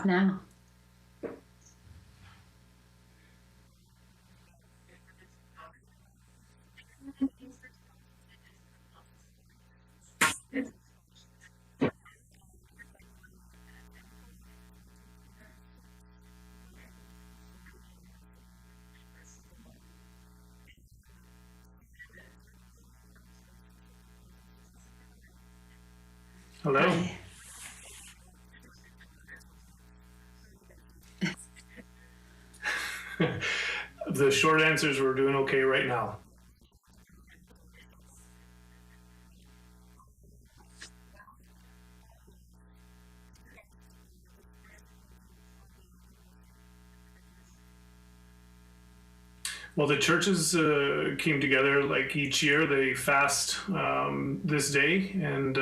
now. Hello. Hi. The short answer is we're doing okay right now. Well, the churches came together like each year. They fast this day and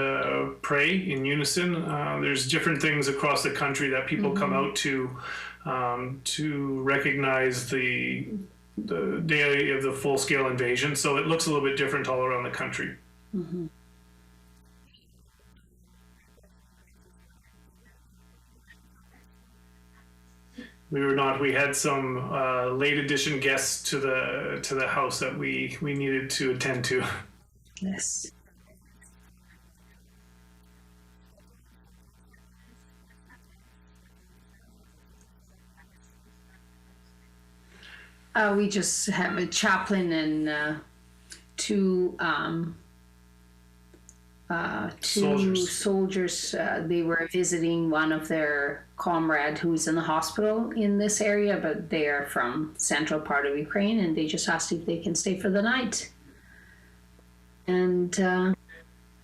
pray in unison. There's different things across the country that people come out to recognize the day of the full scale invasion. So it looks a little bit different all around the country. We were not. We had some late edition guests to the house that we needed to attend to. Yes. We just have a chaplain and two soldiers. They were visiting one of their comrade who's in the hospital in this area, but they are from central part of Ukraine, and they just asked if they can stay for the night, and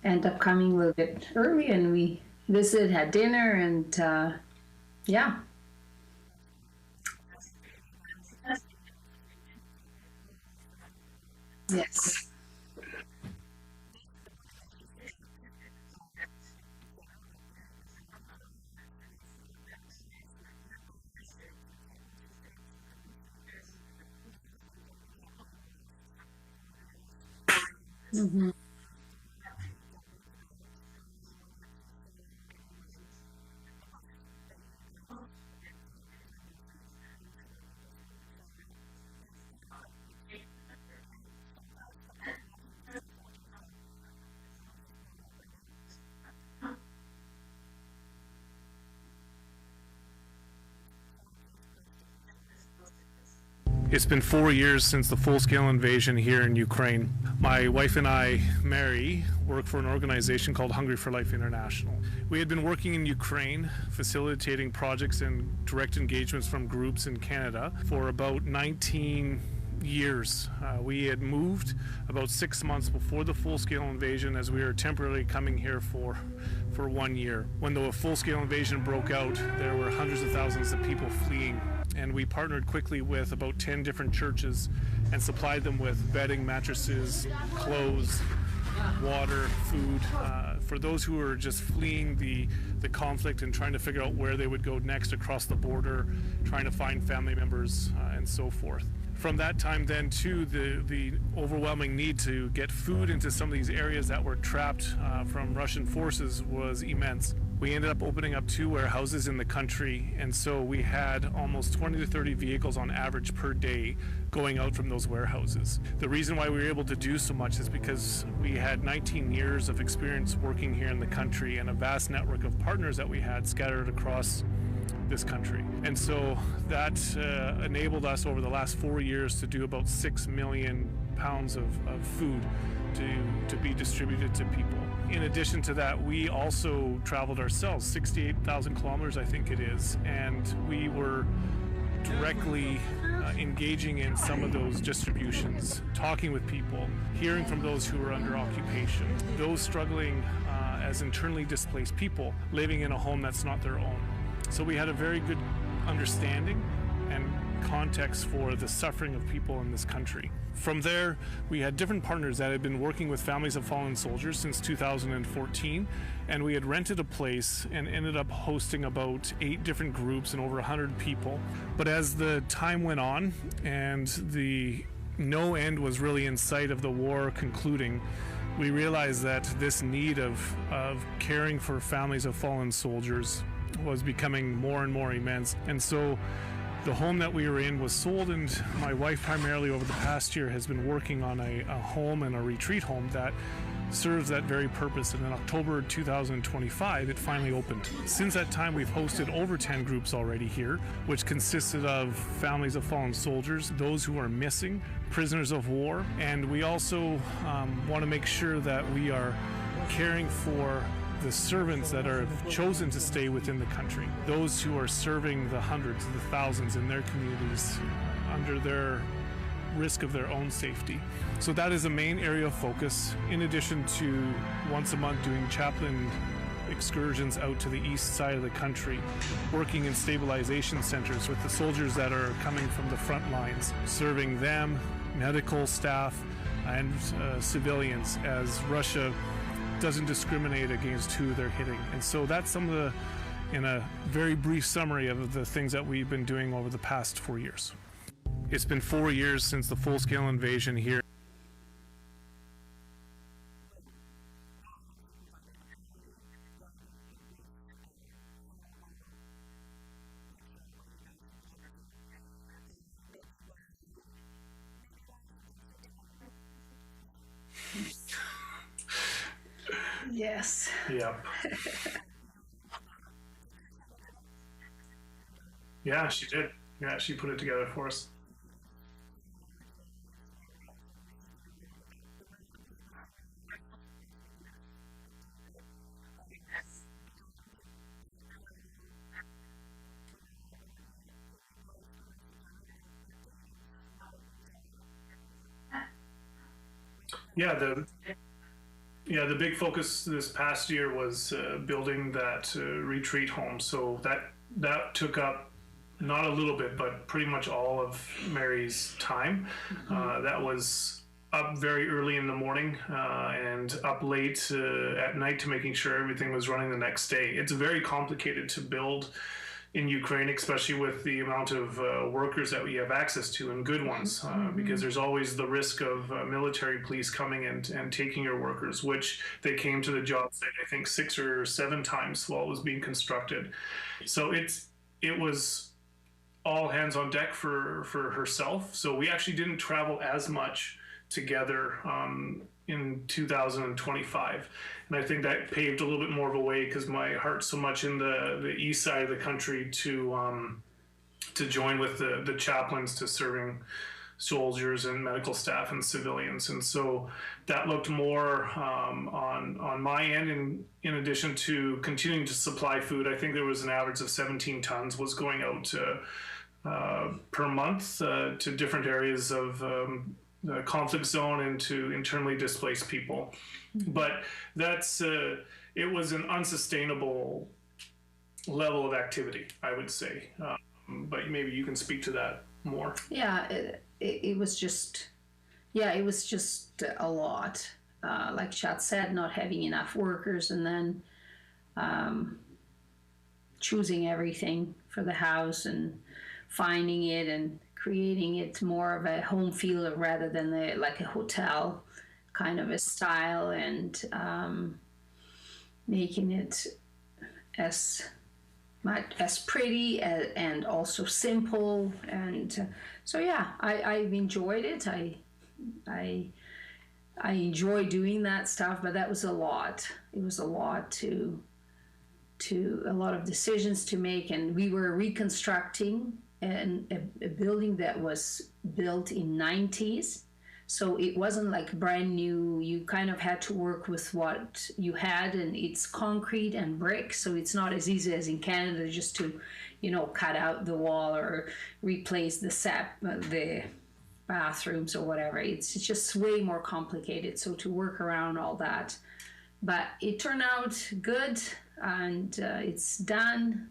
end up coming a little bit early, and we visited, had dinner, and yeah. Yes. Hmm. It's been 4 years since the full-scale invasion here in Ukraine. My wife and I, Mary, work for an organization called Hungry for Life International. We had been working in Ukraine, facilitating projects and direct engagements from groups in Canada for about 19 years. We had moved about 6 months before the full-scale invasion, as we were temporarily coming here for 1 year. When the full-scale invasion broke out, there were hundreds of thousands of people fleeing, and we partnered quickly with about 10 different churches and supplied them with bedding, mattresses, clothes, water, food, for those who were just fleeing the conflict and trying to figure out where they would go next across the border, trying to find family members, and so forth. From that time then to the overwhelming need to get food into some of these areas that were trapped from Russian forces was immense. We ended up opening up 2 warehouses in the country, and so we had almost 20 to 30 vehicles on average per day going out from those warehouses. The reason why we were able to do so much is because we had 19 years of experience working here in the country and a vast network of partners that we had scattered across this country. And so that enabled us over the last 4 years to do about 6 million pounds of food to be distributed to people. In addition to that, we also traveled ourselves 68,000 kilometers, I think it is, and we were directly engaging in some of those distributions, talking with people, hearing from those who were under occupation, those struggling as internally displaced people living in a home that's not their own. So we had a very good understanding and context for the suffering of people in this country. From there, we had different partners that had been working with families of fallen soldiers since 2014, and we had rented a place and ended up hosting about 8 different groups and over 100 people. But as the time went on and the no end was really in sight of the war concluding, we realized that this need of caring for families of fallen soldiers was becoming more and more immense. And so the home that we were in was sold, and my wife primarily over the past year has been working on a home and a retreat home that serves that very purpose. And in October 2025, it finally opened. Since that time, we've hosted over 10 groups already here, which consisted of families of fallen soldiers, those who are missing, prisoners of war, and we also want to make sure that we are caring for the servants that are chosen to stay within the country, those who are serving the hundreds, the thousands in their communities under their risk of their own safety. So that is a main area of focus, in addition to once a month doing chaplain excursions out to the east side of the country, working in stabilization centers with the soldiers that are coming from the front lines, serving them, medical staff, and civilians, as Russia doesn't discriminate against who they're hitting. And so that's some of the, in a very brief summary of the things that we've been doing over the past 4 years. It's been 4 years since the full-scale invasion here. Yes. Yep. Yeah, she did. Yeah, she put it together for us. Yeah, the big focus this past year was building that retreat home. So that took up not a little bit, but pretty much all of Mary's time. That was up very early in the morning and up late at night to making sure everything was running the next day. It's very complicated to build in Ukraine, especially with the amount of workers that we have access to, and good ones, because there's always the risk of military police coming and taking your workers, which they came to the job site, I think 6 or 7 times while it was being constructed. So it was all hands on deck for herself. So we actually didn't travel as much together in 2025, and I think that paved a little bit more of a way, because my heart's so much in the east side of the country to join with the chaplains to serving soldiers and medical staff and civilians. And so that looked more on my end, and in addition to continuing to supply food. I think there was an average of 17 tons was going out per month to different areas of the conflict zone and to internally displaced people. But that's it was an unsustainable level of activity, I would say. But maybe you can speak to that more. Yeah, it was just, it was just a lot. Like Chad said, not having enough workers, and then choosing everything for the house and finding it and creating it more of a home feel rather than like a hotel kind of a style, and making it as pretty and also simple. And so I've enjoyed it. I enjoy doing that stuff, but that was a lot. It was a lot to a lot of decisions to make, and we were reconstructing a building that was built in 90s. So it wasn't like brand new. You kind of had to work with what you had, and it's concrete and brick. So it's not as easy as in Canada just to, cut out the wall or replace the bathrooms or whatever. It's just way more complicated. So to work around all that, but it turned out good, and it's done.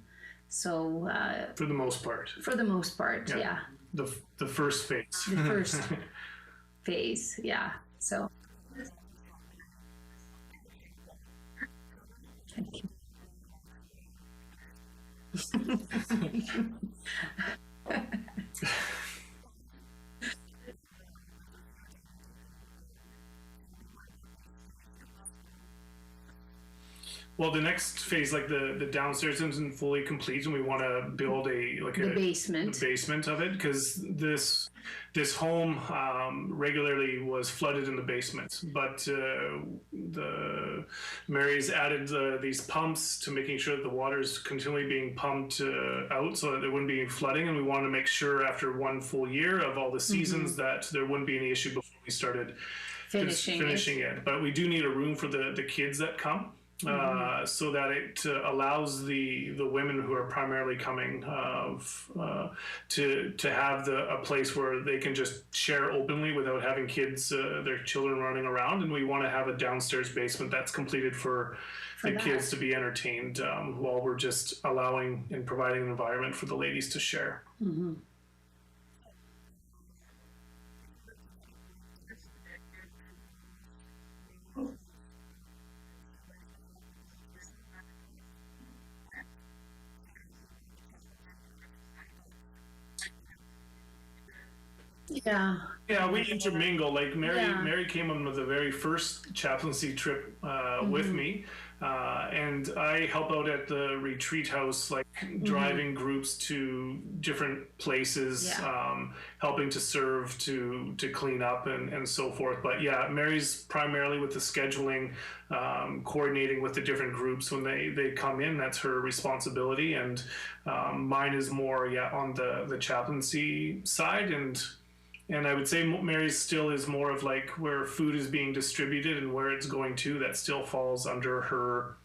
So for the most part. For the most part, yeah. The first phase. The first phase, yeah. So thank you. Well, the next phase, like the downstairs isn't fully complete, and we want to build The basement. the basement of it, because this home regularly was flooded in the basement. But the Mary's added these pumps to making sure that the water's continually being pumped out, so that there wouldn't be any flooding. And we wanted to make sure after one full year of all the seasons that there wouldn't be any issue before we started finishing it. But we do need a room for the kids that come. So that it allows the women who are primarily coming to have a place where they can just share openly without having their children running around. And we want to have a downstairs basement that's completed for the kids to be entertained while we're just allowing and providing an environment for the ladies to share. Mm-hmm. Yeah. Yeah, we intermingle. Like Yeah. Mary came on with the very first chaplaincy trip with me, and I help out at the retreat house, like driving groups to different places, Yeah. Helping to serve, to clean up, and so forth. But yeah, Mary's primarily with the scheduling, coordinating with the different groups when they come in. That's her responsibility, and mine is more on the chaplaincy side. And I would say Mary's still is more of like where food is being distributed and where it's going to. That still falls under her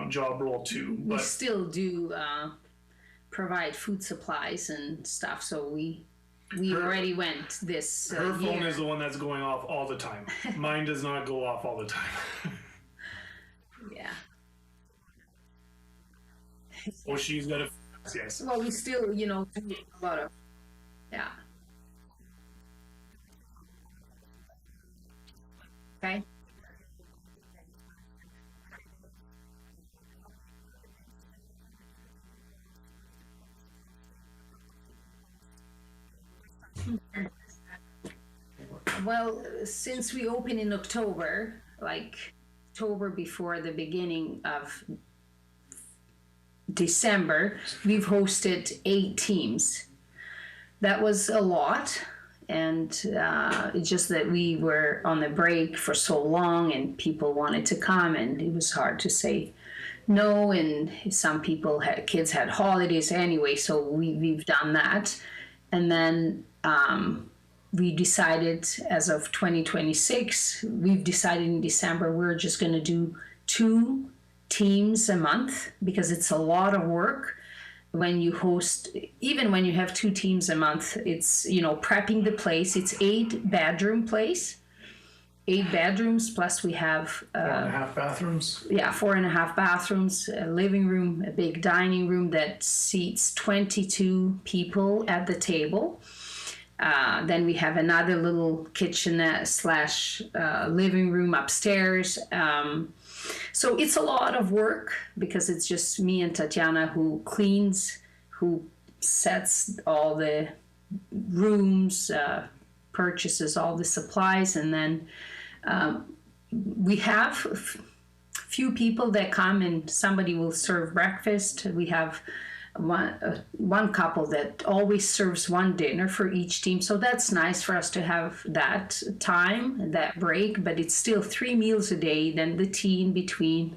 job role too. We still do provide food supplies and stuff, so we already went this her phone year. is the one that's going off all the time. Mine does not go off all the time. Yeah. Oh, she's got a yes. Well, we still, do a lot of, yeah. Okay. Well, since we opened in October, like October before the beginning of December, we've hosted 8 teams. That was a lot, and it's just that we were on the break for so long and people wanted to come, and it was hard to say no, and some kids had holidays anyway, so we've done that. And then we decided, as of 2026, we've decided in December we're just going to do 2 teams a month, because it's a lot of work when you host. Even when you have 2 teams a month, it's prepping the place. It's 8-bedroom place, 8 bedrooms, plus we have 4.5 bathrooms. 4.5 bathrooms, a living room, a big dining room that seats 22 people at the table. Then we have another little kitchenette slash living room upstairs. So it's a lot of work, because it's just me and Tatiana who cleans, who sets all the rooms, purchases all the supplies, and then we have few people that come and somebody will serve breakfast. We have one couple that always serves one dinner for each team, so that's nice for us to have that time, that break. But it's still 3 meals a day, then the tea in between,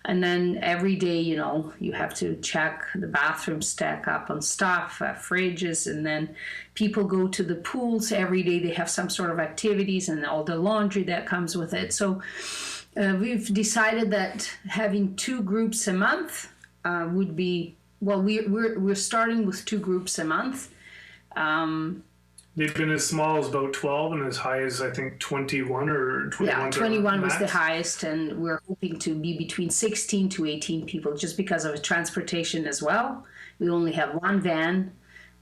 and then every day you have to check the bathroom, stack up on stuff, fridges, and then people go to the pools every day. They have some sort of activities and all the laundry that comes with it. So we've decided that having 2 groups a month would be. Well, we're starting with 2 groups a month. They've been as small as about 12 and as high as I think 21 or 21. Yeah, 21 was the highest, and we're hoping to be between 16 to 18 people, just because of transportation as well. We only have 1 van,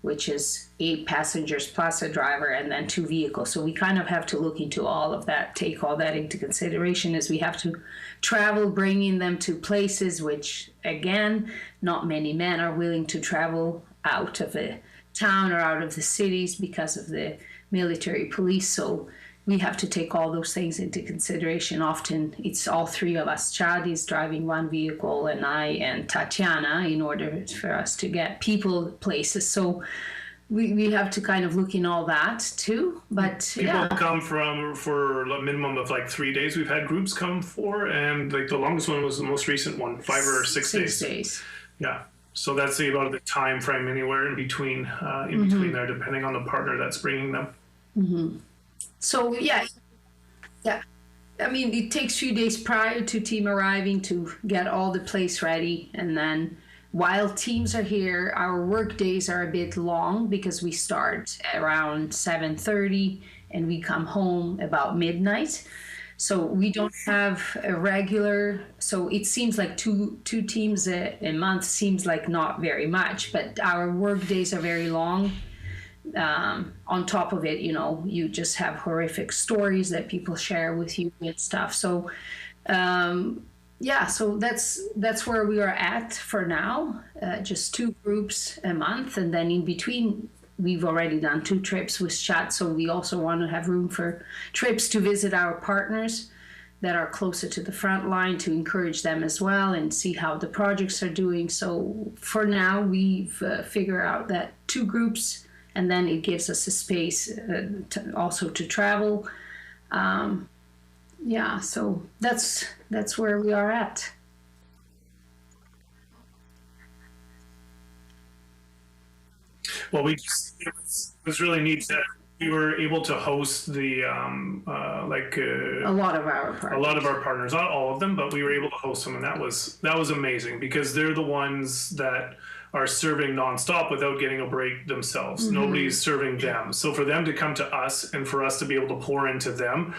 which is 8 passengers plus a driver, and then 2 vehicles. So we kind of have to look into all of that, take all that into consideration, as we have to travel, bringing them to places which, again, not many men are willing to travel out of the town or out of the cities because of the military police. So we have to take all those things into consideration. Often it's all three of us. Chad is driving one vehicle, and I and Tatiana, in order for us to get people places. So we have to kind of look in all that too. But People come from for a minimum of like 3 days. We've had groups come for, and like the longest one was the most recent one, 5 or 6 days. 6 days. Yeah. So that's about the time frame anywhere in between there, depending on the partner that's bringing them. So yeah. I mean, it takes a few days prior to team arriving to get all the place ready, and then while teams are here, our work days are a bit long because we start around 7:30 and we come home about midnight. So we don't have a regular. So it seems like two teams a month seems like not very much, but our work days are very long. On top of it, you just have horrific stories that people share with you and stuff. So so that's where we are at for now. Just 2 groups a month, and then in between we've already done 2 trips with Chat, so we also want to have room for trips to visit our partners that are closer to the front line, to encourage them as well and see how the projects are doing. So for now we've figured out that 2 groups, and then it gives us a space also to travel. So that's where we are at. Well, it was really neat that we were able to host the A lot of our partners. a lot of our partners, not all of them, but we were able to host them, and that was amazing because they're the ones that are serving nonstop without getting a break themselves. Nobody's serving them. So for them to come to us and for us to be able to pour into them,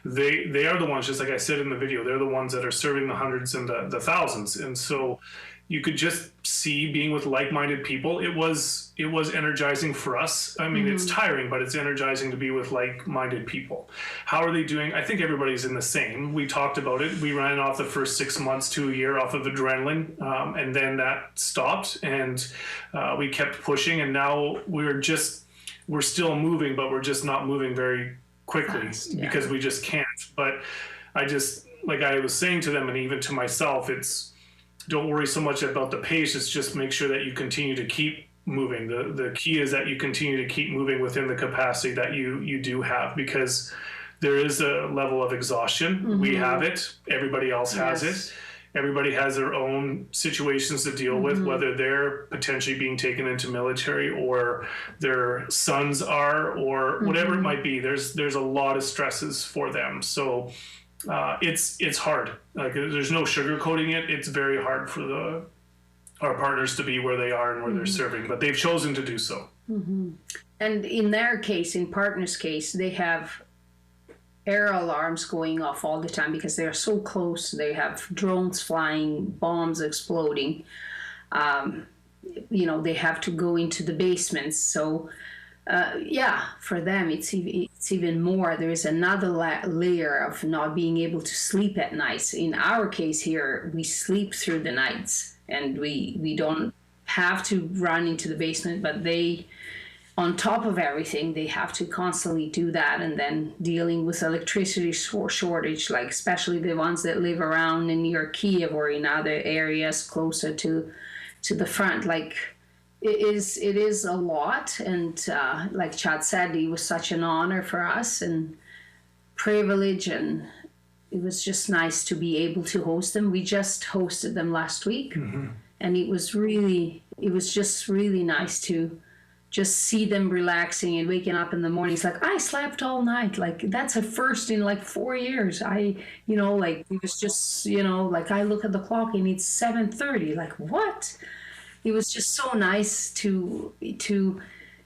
they are the ones, just like I said in the video, they're the ones that are serving the hundreds and the thousands. And so you could just see, being with like-minded people, it was energizing for us. I mean, it's tiring, but it's energizing to be with like-minded people. How are they doing? I think everybody's in the same. We talked about it. We ran off the first 6 months to a year off of adrenaline, and then that stopped, and we kept pushing, and now we're still moving, but we're just not moving very quickly because we just can't. But I just, like I was saying to them and even to myself, don't worry so much about the pace. It's just make sure that you continue to keep moving. The key is that you continue to keep moving within the capacity that you do have, because there is a level of exhaustion. We have it. Everybody else has it. Everybody has their own situations to deal with, whether they're potentially being taken into military or their sons are, or whatever it might be. There's a lot of stresses for them. So it's hard. Like, there's no sugarcoating it. It's very hard for our partners to be where they are and where they're serving, but they've chosen to do so. And in their case, in partners' case, they have air alarms going off all the time because they're so close. They have drones flying, bombs exploding. They have to go into the basements. So for them, it's even more. There is another layer of not being able to sleep at nights. In our case here, we sleep through the nights, and we don't have to run into the basement, but they, on top of everything, they have to constantly do that, and then dealing with electricity shortage, like especially the ones that live around in near Kiev or in other areas closer to the front. Like, it is a lot, and like Chad said, it was such an honor for us and privilege, and it was just nice to be able to host them. We just hosted them last week, and it was just really nice to just see them relaxing and waking up in the morning. It's like, I slept all night. Like, that's a first in like 4 years. It was just, like, I look at the clock and it's 7:30. Like, what? It was just so nice to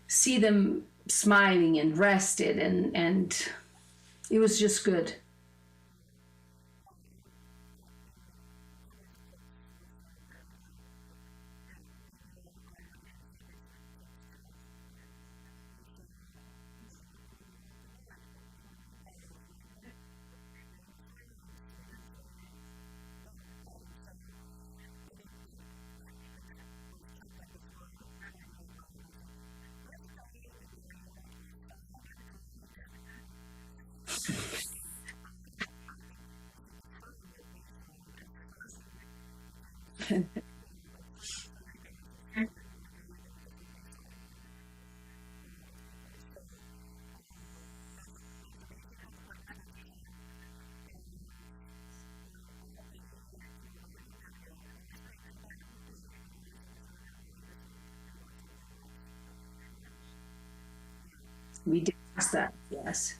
see them smiling and rested, and it was just good. We discussed that. Yes.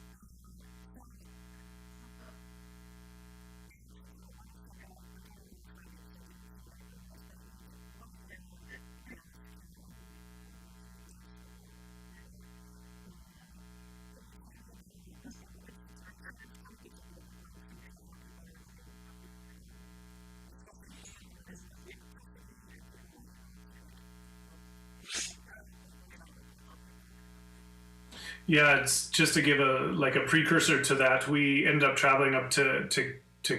Yeah, it's just to give a like a precursor to that. We ended up traveling up to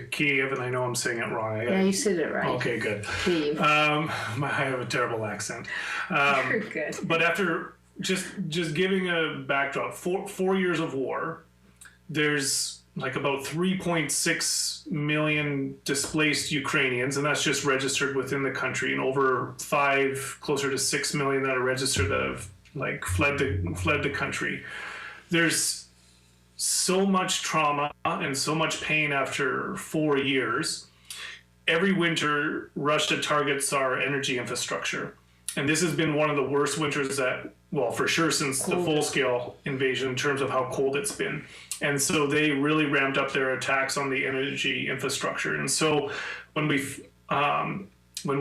Kiev, and I know I'm saying it wrong. Yeah, you said it right. Okay, good. Kyiv. I have a terrible accent. You're good. But after just giving a backdrop, 4 years of war, there's like about 3.6 million displaced Ukrainians, and that's just registered within the country, and over closer to 6 million that are registered that have like fled the country. There's so much trauma and so much pain after 4 years. Every winter, Russia targets our energy infrastructure. And this has been one of the worst winters that, well, for sure since the full-scale invasion in terms of how cold it's been. And so they really ramped up their attacks on the energy infrastructure. And so when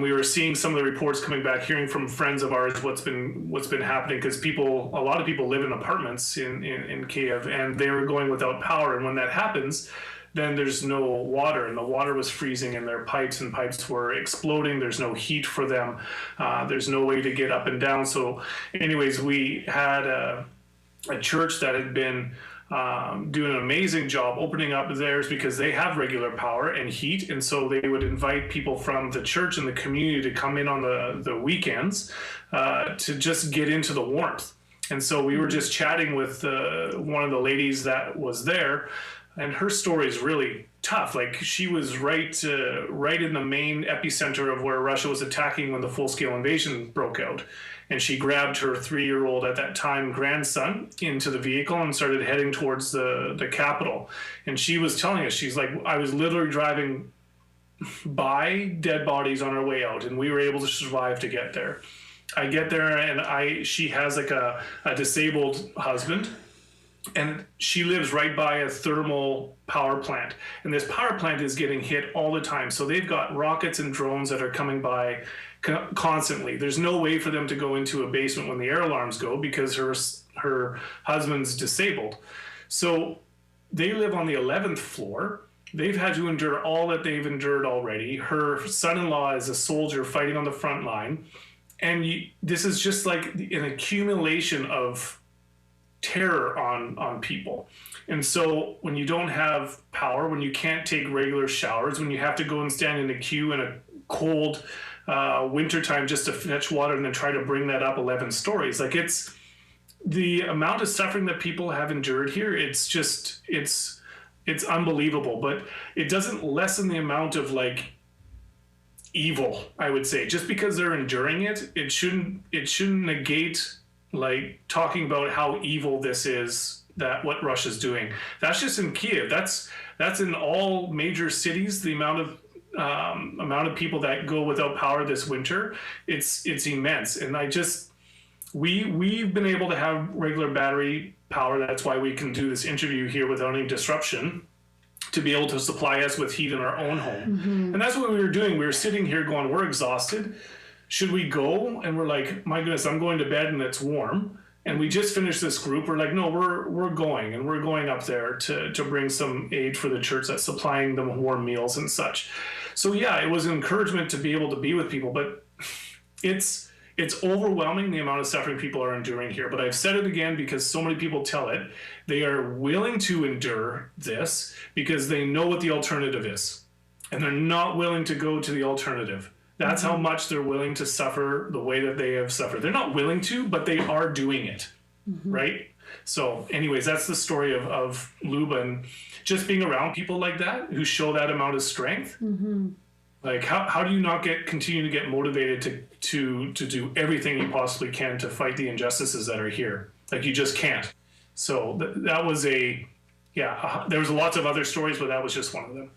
we were seeing some of the reports coming back, hearing from friends of ours what's been happening, because a lot of people live in apartments in Kiev, and they were going without power. And when that happens, then there's no water, and the water was freezing in their pipes, and pipes were exploding. There's no heat for them. There's no way to get up and down. So anyways, we had a church that had been doing an amazing job opening up theirs because they have regular power and heat, and so they would invite people from the church and the community to come in on the weekends to just get into the warmth. And so we were just chatting with one of the ladies that was there, and her story is really tough. Like, she was right in the main epicenter of where Russia was attacking when the full-scale invasion broke out. And she grabbed her 3-year-old at that time grandson into the vehicle and started heading towards the capital. And she was telling us, she's like, I was literally driving by dead bodies on our way out, and we were able to survive to get there. I get there, and she has like a disabled husband, and she lives right by a thermal power plant. And this power plant is getting hit all the time. So they've got rockets and drones that are coming by constantly. There's no way for them to go into a basement when the air alarms go because her husband's disabled. So they live on the 11th floor. They've had to endure all that they've endured already. Her son-in-law is a soldier fighting on the front line. And this is just like an accumulation of terror on people. And so when you don't have power, when you can't take regular showers, when you have to go and stand in a queue in a cold wintertime just to fetch water and then try to bring that up 11 stories, like, it's the amount of suffering that people have endured here. It's unbelievable, but it doesn't lessen the amount of like evil, I would say. Just because they're enduring it, it shouldn't negate like talking about how evil this is, that what Russia's doing. That's just in Kiev. That's in all major cities. The amount of people that go without power this winter, it's immense. And we've been able to have regular battery power. That's why we can do this interview here without any disruption, to be able to supply us with heat in our own home. Mm-hmm. And that's what we were doing. We were sitting here going, we're exhausted. Should we go? And we're like, my goodness, I'm going to bed and it's warm. And we just finished this group. We're like, no, we're going, and we're going up there to bring some aid for the church that's supplying them warm meals and such. So yeah, it was an encouragement to be able to be with people, but it's overwhelming the amount of suffering people are enduring here. But I've said it again because so many people tell it. They are willing to endure this because they know what the alternative is, and they're not willing to go to the alternative. That's how much they're willing to suffer the way that they have suffered. They're not willing to, but they are doing it, right? So anyways, that's the story of Luba, and just being around people like that who show that amount of strength. Mm-hmm. Like, how do you not continue to get motivated to do everything you possibly can to fight the injustices that are here? Like, you just can't. So that was there was lots of other stories, but that was just one of them.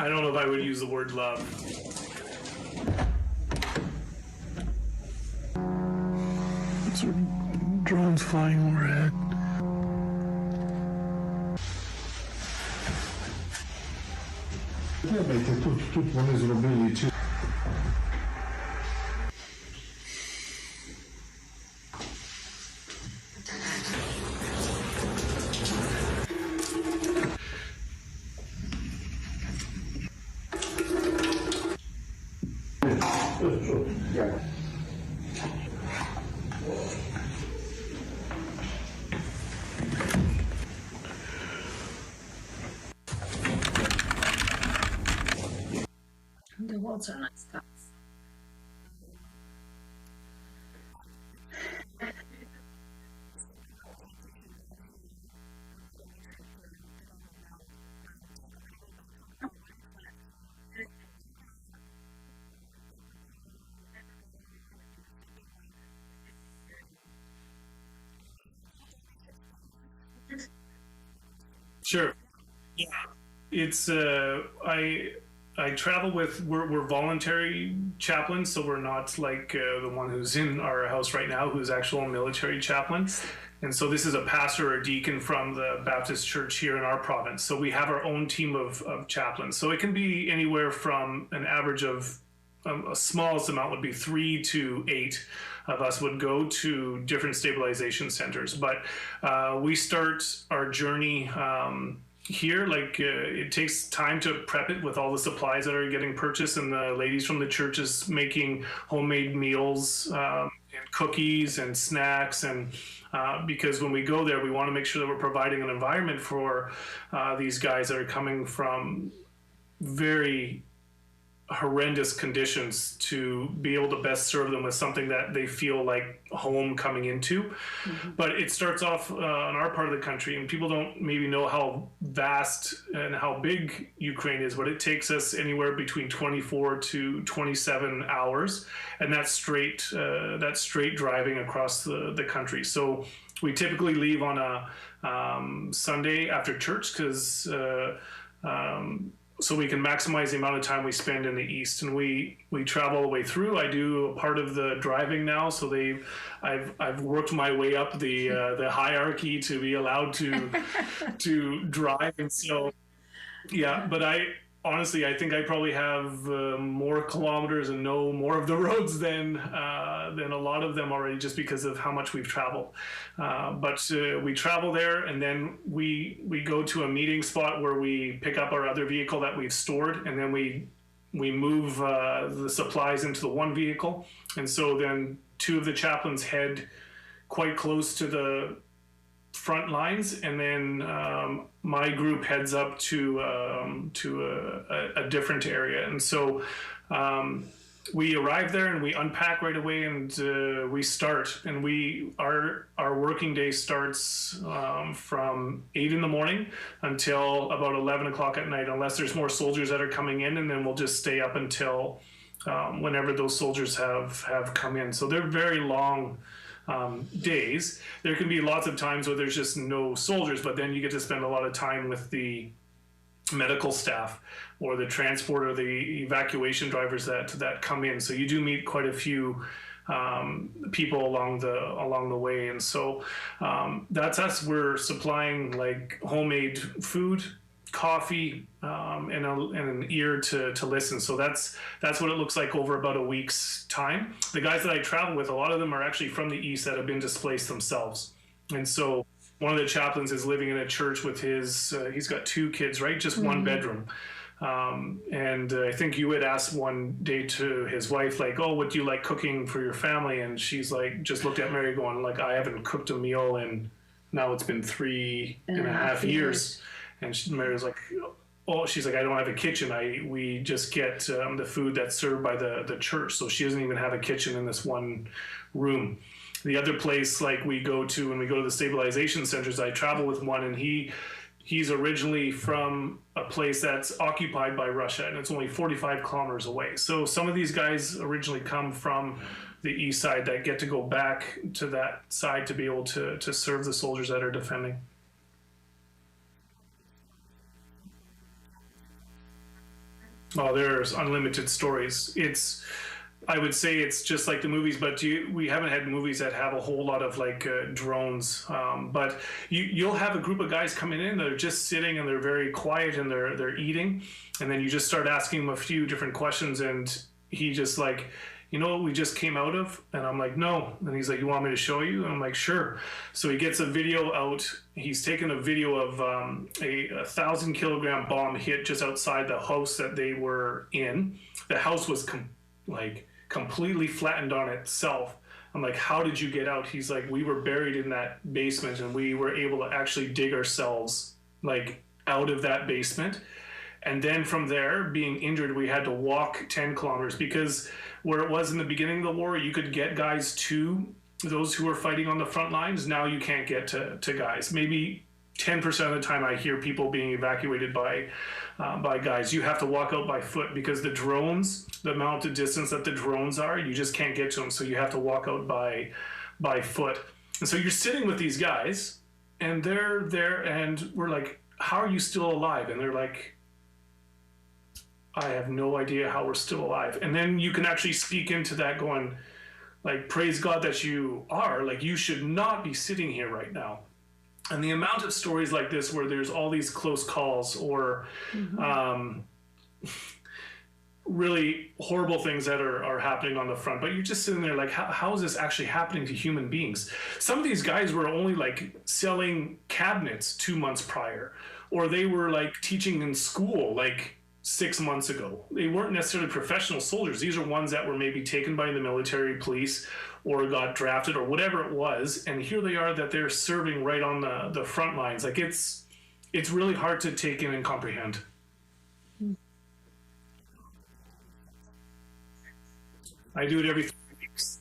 I don't know if I would use the word love. Drones flying overhead. Слухайте, тут вони зробили чи The walls are nice. Sure. Yeah. It's I travel with we're voluntary chaplains, so we're not like the one who's in our house right now, who's actual military chaplain. And so this is a pastor or a deacon from the Baptist church here in our province. So we have our own team of chaplains. So it can be anywhere from an average of a smallest amount would be 3 to 8 of us would go to different stabilization centers. But we start our journey here, like it takes time to prep it with all the supplies that are getting purchased, and the ladies from the church is making homemade meals and cookies and snacks, and because when we go there, we want to make sure that we're providing an environment for these guys that are coming from very horrendous conditions to be able to best serve them with something that they feel like home coming into. Mm-hmm. But it starts off on our part of the country, and people don't maybe know how vast and how big Ukraine is, but it takes us anywhere between 24 to 27 hours, and that's straight driving across the country. So we typically leave on a Sunday after church, because so we can maximize the amount of time we spend in the East, and we travel all the way through. I do a part of the driving now, so I've worked my way up the hierarchy to be allowed to drive, and so yeah. But honestly, I think I probably have more kilometers and know more of the roads than a lot of them already, just because of how much we've traveled. But we travel there, and then we go to a meeting spot where we pick up our other vehicle that we've stored, and then we move the supplies into the one vehicle. And so then 2 of the chaplains head quite close to the front lines, and then my group heads up to a different area. And so we arrive there and we unpack right away, and we start. And our working day starts from 8 in the morning until about 11 o'clock at night, unless there's more soldiers that are coming in, and then we'll just stay up until whenever those soldiers have come in. So they're very long days. There can be lots of times where there's just no soldiers, but then you get to spend a lot of time with the medical staff or the transport or the evacuation drivers that come in. So you do meet quite a few people along the way, and so that's us. We're supplying like homemade food, coffee, and an ear to listen. So that's what it looks like over about a week's time. The guys that I travel with, a lot of them are actually from the East that have been displaced themselves. And so one of the chaplains is living in a church with he's got 2 kids, right? Just one bedroom. And I think you had asked one day to his wife, like, oh, what do you like cooking for your family? And she's like, just looked at Mary going, like, I haven't cooked a meal in, now it's been 3.5 years. And Mary was like, oh, she's like, I don't have a kitchen. We just get the food that's served by the church. So she doesn't even have a kitchen in this one room. The other place, like we go to when we go to the stabilization centers, I travel with one, and he's originally from a place that's occupied by Russia, and it's only 45 kilometers away. So some of these guys originally come from the east side that get to go back to that side to be able to serve the soldiers that are defending. Oh, there's unlimited stories. I would say it's just like the movies, but we haven't had movies that have a whole lot of like drones. But you'll have a group of guys coming in that are just sitting and they're very quiet and they're eating, and then you just start asking them a few different questions, and he just like, you know what we just came out of? And I'm like, no. And he's like, you want me to show you? And I'm like, sure. So he gets a video out. He's taken a video of a 1,000-kilogram bomb hit just outside the house that they were in. The house was completely flattened on itself. I'm like, how did you get out? He's like, we were buried in that basement and we were able to actually dig ourselves like out of that basement. And then from there, being injured, we had to walk 10 kilometers because where it was in the beginning of the war, you could get guys to those who were fighting on the front lines. Now you can't get to guys. Maybe 10% of the time I hear people being evacuated by guys. You have to walk out by foot because the drones, the amount of distance that the drones are, you just can't get to them. So you have to walk out by foot. And so you're sitting with these guys and they're there and we're like, how are you still alive? And they're like, I have no idea how we're still alive. And then you can actually speak into that going like, praise God that you are, like, you should not be sitting here right now. And the amount of stories like this where there's all these close calls or really horrible things that are happening on the front, but you're just sitting there like, how is this actually happening to human beings? Some of these guys were only like selling cabinets 2 months prior, or they were like teaching in school like 6 months ago. They weren't necessarily professional soldiers. These are ones that were maybe taken by the military police or got drafted or whatever it was. And here they are that they're serving right on the front lines. Like it's really hard to take in and comprehend. I do it every 3 weeks.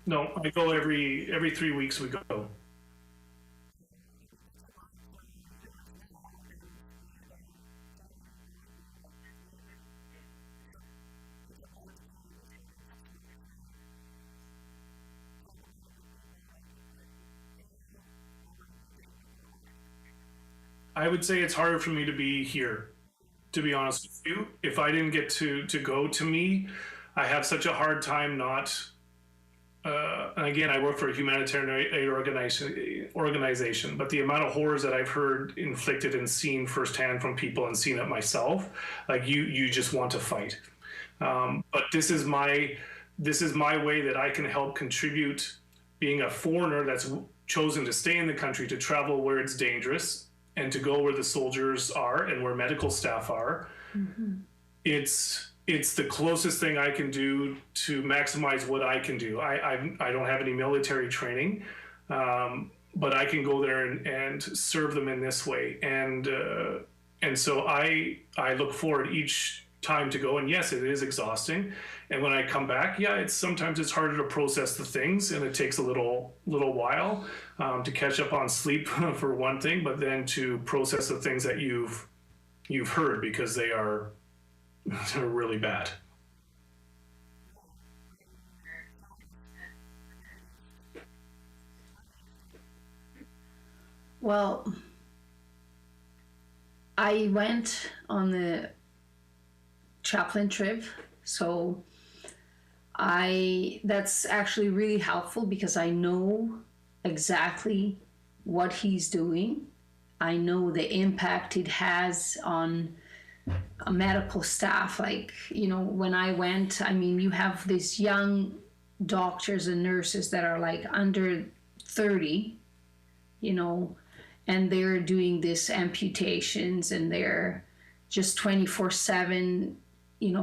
No, I go every 3 weeks we go. I would say it's harder for me to be here, to be honest with you. If I didn't get to go, to me, I have such a hard time not. And again, I work for a humanitarian aid organization, but the amount of horrors that I've heard inflicted and seen firsthand from people and seen it myself, like you just want to fight. But this is my way that I can help contribute, being a foreigner that's chosen to stay in the country, to travel where it's dangerous and to go where the soldiers are and where medical staff are. Mm-hmm. It's the closest thing I can do to maximize what I can do. I don't have any military training, but I can go there and serve them in this way. And so I look forward each time to go. And yes, it is exhausting. And when I come back, yeah, sometimes it's harder to process the things, and it takes a little while to catch up on sleep for one thing, but then to process the things that you've heard, because they're really bad. Well, I went on the chaplain trip, so that's actually really helpful because I know exactly what he's doing. I know the impact it has on a medical staff. Like, when I went, I mean, you have these young doctors and nurses that are like under 30, and they're doing this amputations, and they're just 24/7,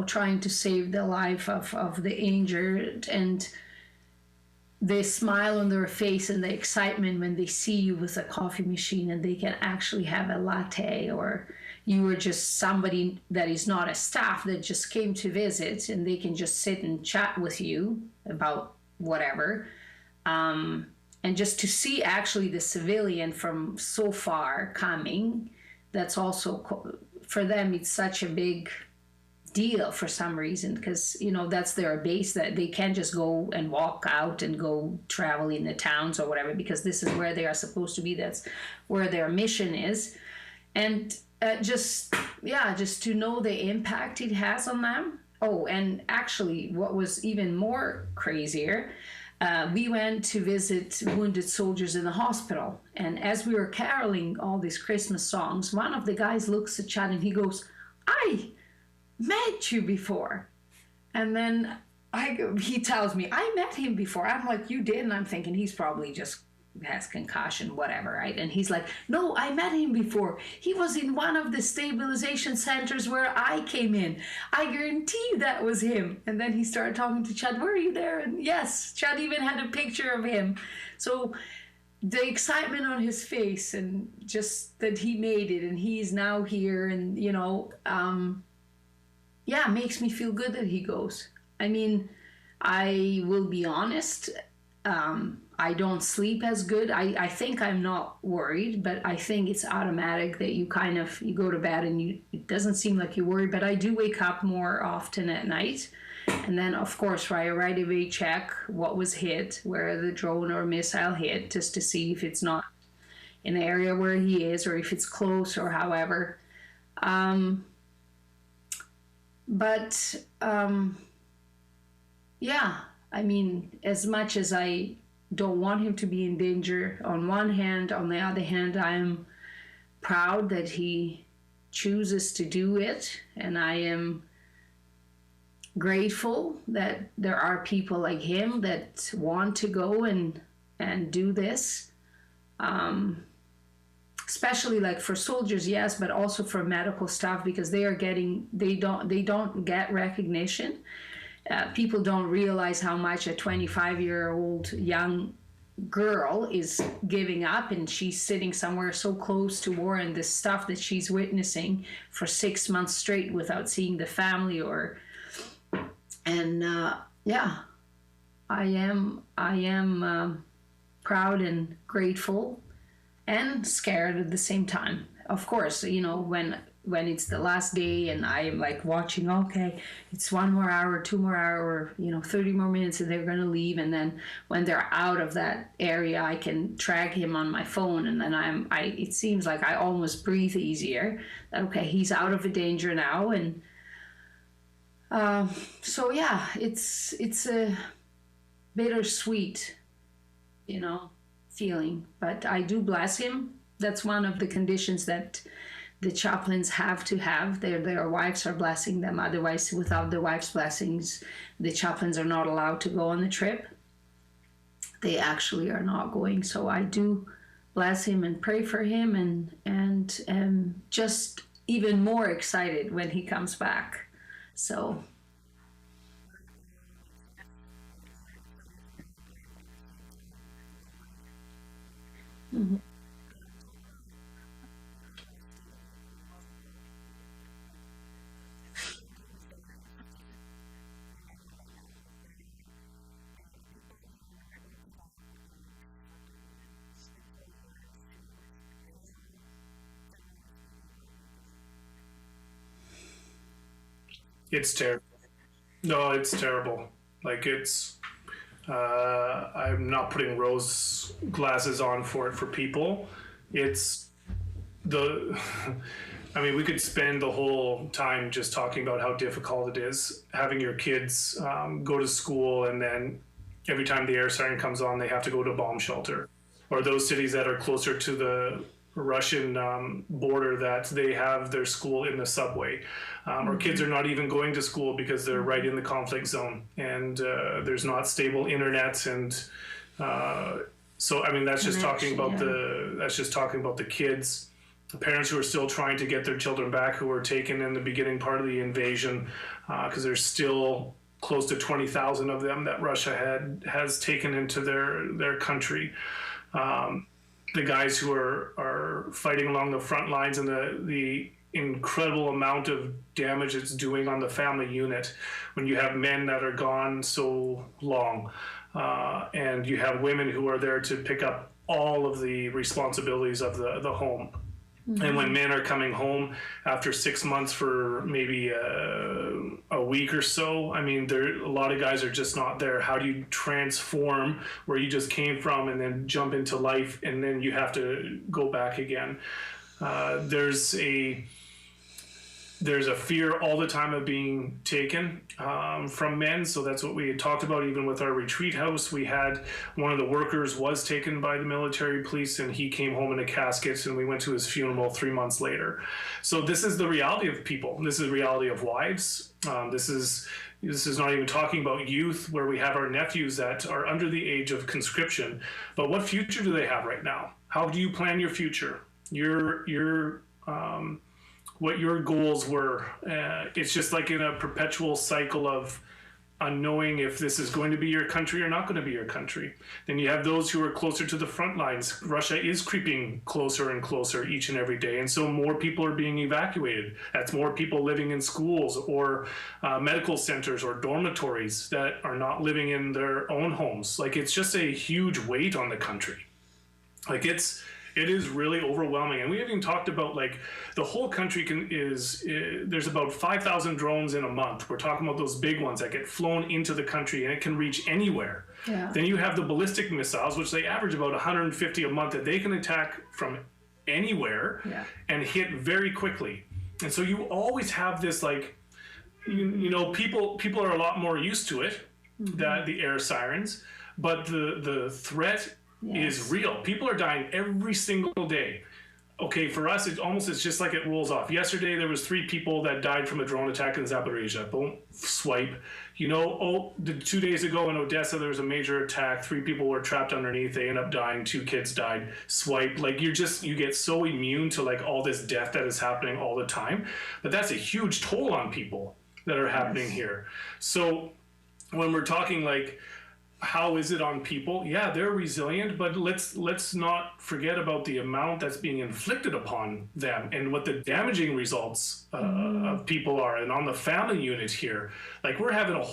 trying to save the life of the injured. And the smile on their face and the excitement when they see you with a coffee machine and they can actually have a latte, or you are just somebody that is not a staff that just came to visit and they can just sit and chat with you about whatever. And just to see actually the civilian from so far coming, that's also, for them, it's such a big deal for some reason, because that's their base, that they can't just go and walk out and go travel in the towns or whatever, because this is where they are supposed to be. That's where their mission is. And just yeah, just to know the impact it has on them. Oh, and actually, what was even more crazier, we went to visit wounded soldiers in the hospital. And as we were caroling all these Christmas songs, one of the guys looks at Chad and he goes, I met you before. And then he tells me, I met him before. I'm like, you did? And I'm thinking he's probably just has concussion, whatever, right? And he's like, no, I met him before. He was in one of the stabilization centers where I came in. I guarantee you that was him. And then he started talking to Chad, were you there? And yes, Chad even had a picture of him. So the excitement on his face and just that he made it and he's now here and, yeah, makes me feel good that he goes. I mean, I will be honest, I don't sleep as good. I think I'm not worried, but I think it's automatic that you go to bed and it doesn't seem like you're worried, but I do wake up more often at night. And then, of course, I right away check what was hit, where the drone or missile hit, just to see if it's not in the area where he is or if it's close or however. Yeah, I mean, as much as I don't want him to be in danger on one hand, on the other hand, I am proud that he chooses to do it, and I am grateful that there are people like him that want to go and do this, especially like for soldiers, yes, but also for medical staff, because they don't get recognition. People don't realize how much a 25-year-old young girl is giving up, and she's sitting somewhere so close to war and the stuff that she's witnessing for 6 months straight without seeing the family yeah, I am proud and grateful and scared at the same time. Of course, when it's the last day and I'm like watching, okay, it's 1 more hour, 2 more hour, 30 more minutes and they're going to leave. And then when they're out of that area, I can track him on my phone. And then it seems like I almost breathe easier. Okay, he's out of the danger now. And so yeah, it's a bittersweet, feeling, but I do bless him. That's one of the conditions that the chaplains have to have. Their wives are blessing them. Otherwise, without the wife's blessings, the chaplains are not allowed to go on the trip. They actually are not going. So I do bless him and pray for him and am just even more excited when he comes back. So It's terrible. No, it's terrible. Like I'm not putting rose glasses on for it for people. It's the, I mean, we could spend the whole time just talking about how difficult it is having your kids go to school, and then every time the air siren comes on, they have to go to a bomb shelter, or those cities that are closer to the Russian border that they have their school in the subway, or kids are not even going to school because they're right in the conflict zone, and there's not stable internet, and so I mean that's just talking about the kids, the parents who are still trying to get their children back, who were taken in the beginning part of the invasion, because there's still close to 20,000 of them that Russia has taken into their country. The guys who are fighting along the front lines, and the incredible amount of damage it's doing on the family unit when you have men that are gone so long, and you have women who are there to pick up all of the responsibilities of the home. And when men are coming home after 6 months for maybe a week or so, I mean, a lot of guys are just not there. How do you transform where you just came from and then jump into life, and then you have to go back again? There's there's a fear all the time of being taken from men. So that's what we had talked about. Even with our retreat house, we had one of the workers was taken by the military police, and he came home in a casket, and we went to his funeral 3 months later. So this is the reality of people. This is the reality of wives. This is not even talking about youth, where we have our nephews that are under the age of conscription. But what future do they have right now? How do you plan your future? What your goals were. It's just like in a perpetual cycle of unknowing if this is going to be your country or not going to be your country. Then you have those who are closer to the front lines. Russia is creeping closer and closer each and every day. And so more people are being evacuated. That's more people living in schools or medical centers or dormitories that are not living in their own homes. Like, it's just a huge weight on the country. Like, it is really overwhelming. And we haven't even talked about, like, the whole country there's about 5,000 drones in a month. We're talking about those big ones that get flown into the country and it can reach anywhere. Yeah. Then you have the ballistic missiles, which they average about 150 a month, that they can attack from anywhere and hit very quickly. And so you always have this, like, you know, people are a lot more used to it, that the air sirens, but the threat is real. People are dying every single day. Okay, for us, it's just like it rolls off. Yesterday, there was 3 people that died from a drone attack in Zaporizhia. Boom, swipe. You know, 2 days ago in Odessa, there was a major attack. 3 people were trapped underneath. They ended up dying. 2 kids died. Swipe. Like, you get so immune to, like, all this death that is happening all the time. But that's a huge toll on people that are happening here. So when we're talking, like, how is it on people? Yeah, they're resilient, but let's not forget about the amount that's being inflicted upon them and what the damaging results of people are. And on the family unit here, like, we're having a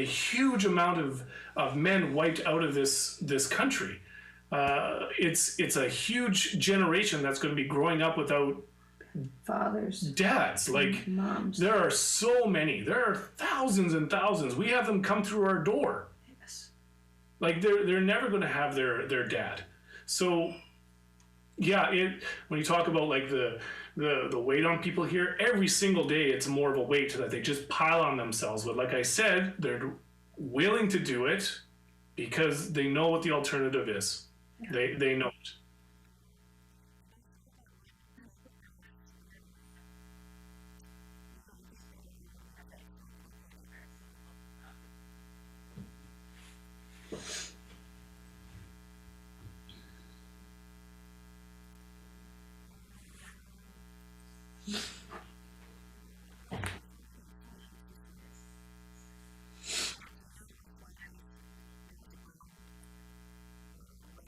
huge amount of men wiped out of this country. It's a huge generation that's going to be growing up without fathers, dads, like, moms. There are so many. There are thousands and thousands. We have them come through our door. Yes. Like, they're never going to have their dad. So yeah, when you talk about, like, the weight on people here, every single day it's more of a weight that they just pile on themselves. But like I said, they're willing to do it because they know what the alternative is. They know it.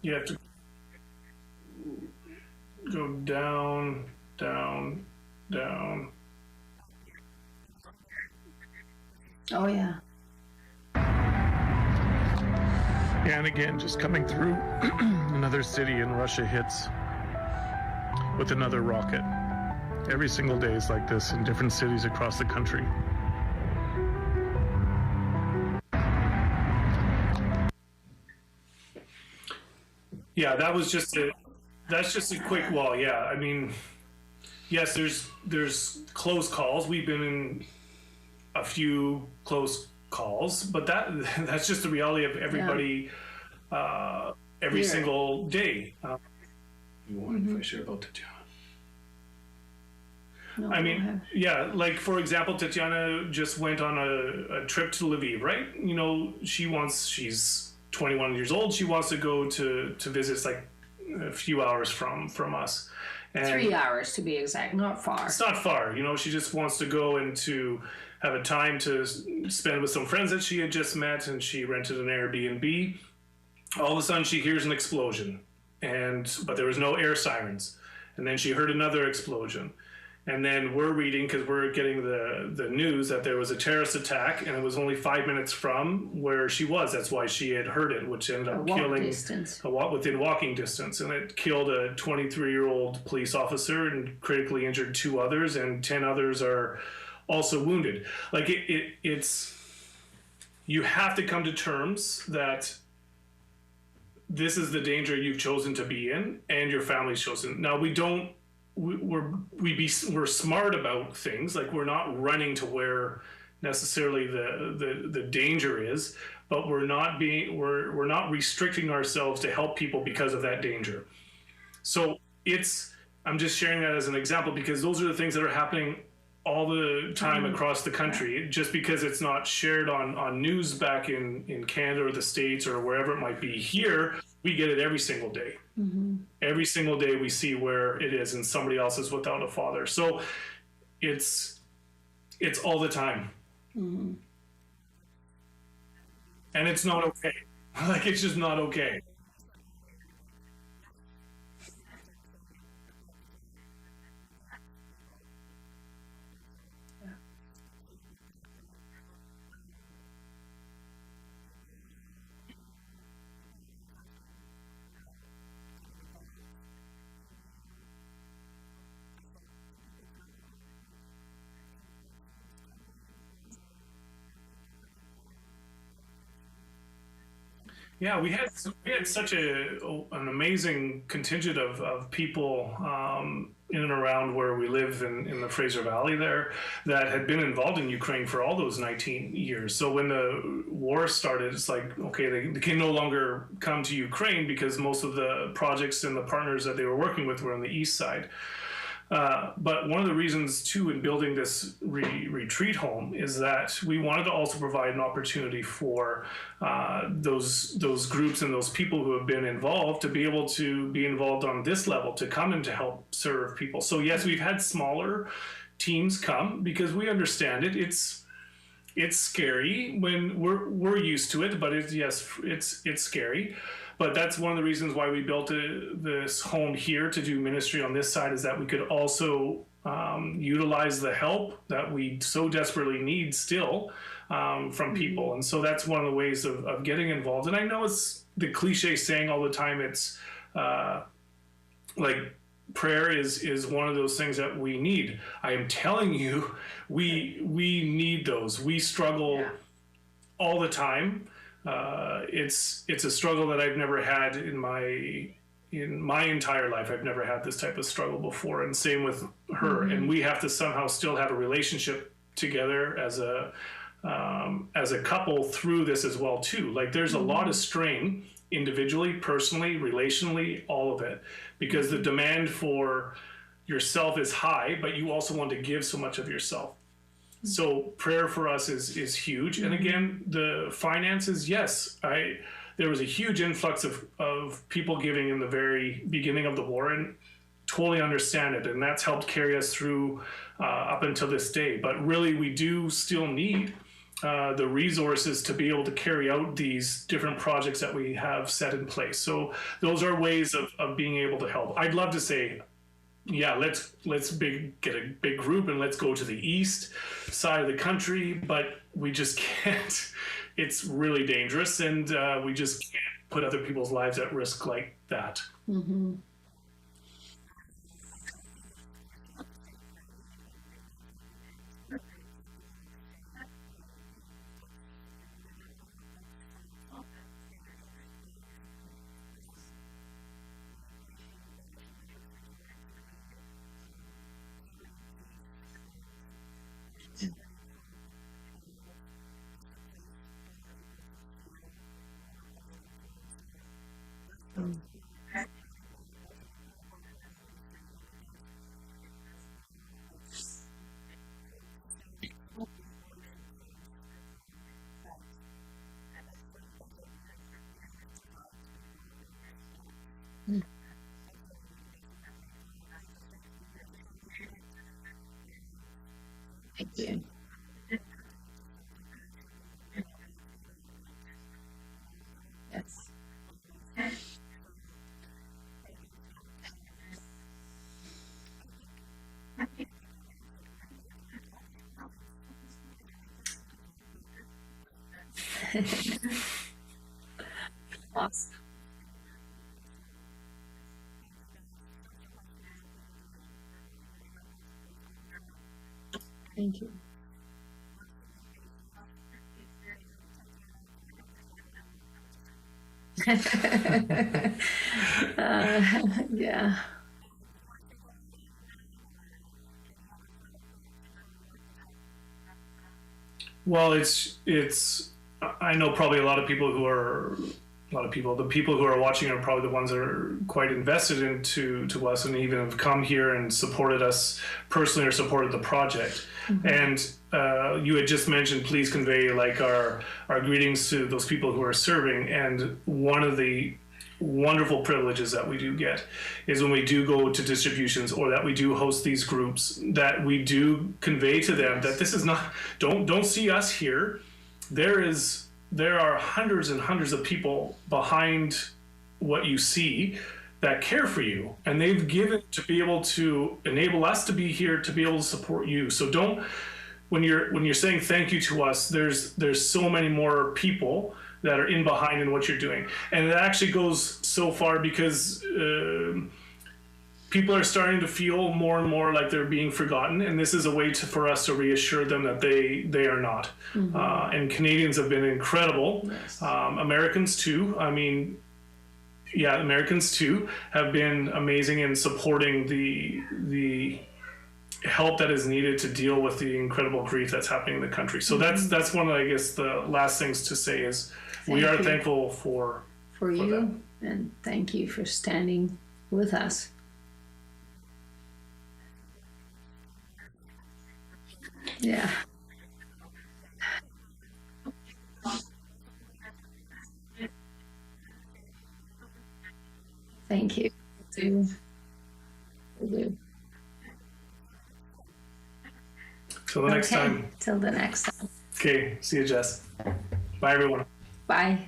You have to go down, down, down. Oh yeah. And again, just coming through another city, and Russia hits with another rocket. Every single day is like this in different cities across the country. Yeah, that's just a quick wall. Yeah, I mean, yes, there's close calls. We've been in a few close calls, but that's just the reality of everybody every single day. You want if I share about Tatiana? No, I mean, yeah, like, for example, Tatiana just went on a trip to Lviv, right? You know, she's 21 years old. She wants to go to visit. It's like a few hours from us. And 3 hours to be exact, not far. it's not far, you know. She just wants to go and to have a time to spend with some friends that she had just met, and she rented an Airbnb. All of a sudden she hears an explosion, but there was no air sirens. And then she heard another explosion. And then we're reading, because we're getting the news, that there was a terrorist attack, and it was only 5 minutes from where she was. That's why she had heard it, which ended up killing within walking distance. And it killed a 23-year-old police officer and critically injured 2 others, and 10 others are also wounded. Like, it's you have to come to terms that this is the danger you've chosen to be in, and your family's chosen. Now, we don't we're smart about things. Like, we're not running to where necessarily the danger is, but we're not restricting ourselves to help people because of that danger. So I'm just sharing that as an example because those are the things that are happening all the time across the country. Just because it's not shared on news back in Canada or the States or wherever it might be, here we get it every single day. Every single day we see where it is and somebody else is without a father. So it's all the time. And it's not okay. Like, it's just not okay. Yeah, we had such an amazing contingent of people in and around where we live in the Fraser Valley there that had been involved in Ukraine for all those 19 years. So when the war started, it's like, okay, they can no longer come to Ukraine because most of the projects and the partners that they were working with were on the east side. But one of the reasons, too, in building this retreat home is that we wanted to also provide an opportunity for those groups and those people who have been involved to be able to be involved on this level, to come and to help serve people. So yes, we've had smaller teams come because we understand it. It's scary when we're used to it, but it's scary. But that's one of the reasons why we built this home here to do ministry on this side, is that we could also utilize the help that we so desperately need still from people. And so that's one of the ways of getting involved. And I know it's the cliche saying all the time, it's like prayer is one of those things that we need. I am telling you, we need those. We struggle all the time. It's a struggle that I've never had in my entire life. I've never had this type of struggle before, and same with her. And we have to somehow still have a relationship together as a couple through this as well too. Like, there's a lot of strain individually, personally, relationally, all of it, because the demand for yourself is high, but you also want to give so much of yourself. So prayer for us is huge. And again, the finances, yes, there was a huge influx of people giving in the very beginning of the war, and totally understand it. And that's helped carry us through up until this day. But really, we do still need the resources to be able to carry out these different projects that we have set in place. So those are ways of being able to help. I'd love to say, yeah, let's get a big group and let's go to the east side of the country, but we just can't. It's really dangerous, and we just can't put other people's lives at risk like that. Thank you. Yes. Awesome. Thank you. Yeah. Well, I know probably the people who are watching are probably the ones that are quite invested to us and even have come here and supported us personally or supported the project. And you had just mentioned, please convey like our greetings to those people who are serving. And one of the wonderful privileges that we do get is when we do go to distributions or that we do host these groups, that we do convey to them that this is not, don't see us here. There are hundreds and hundreds of people behind what you see that care for you, and they've given to be able to enable us to be here to be able to support you. So don't, when you're saying thank you to us, there's so many more people that are in behind in what you're doing. And it actually goes so far because people are starting to feel more and more like they're being forgotten, and this is a way for us to reassure them that they are not. And Canadians have been incredible. Yes. Americans too. I mean, yeah, Americans too have been amazing in supporting the help that is needed to deal with the incredible grief that's happening in the country. So that's one of, I guess, the last things to say is we are thankful for you that. and thank you for standing with us. Yeah. Thank you. Do. Do. Till the next time. Till the next time. Okay, see you, Jess. Bye, everyone. Bye.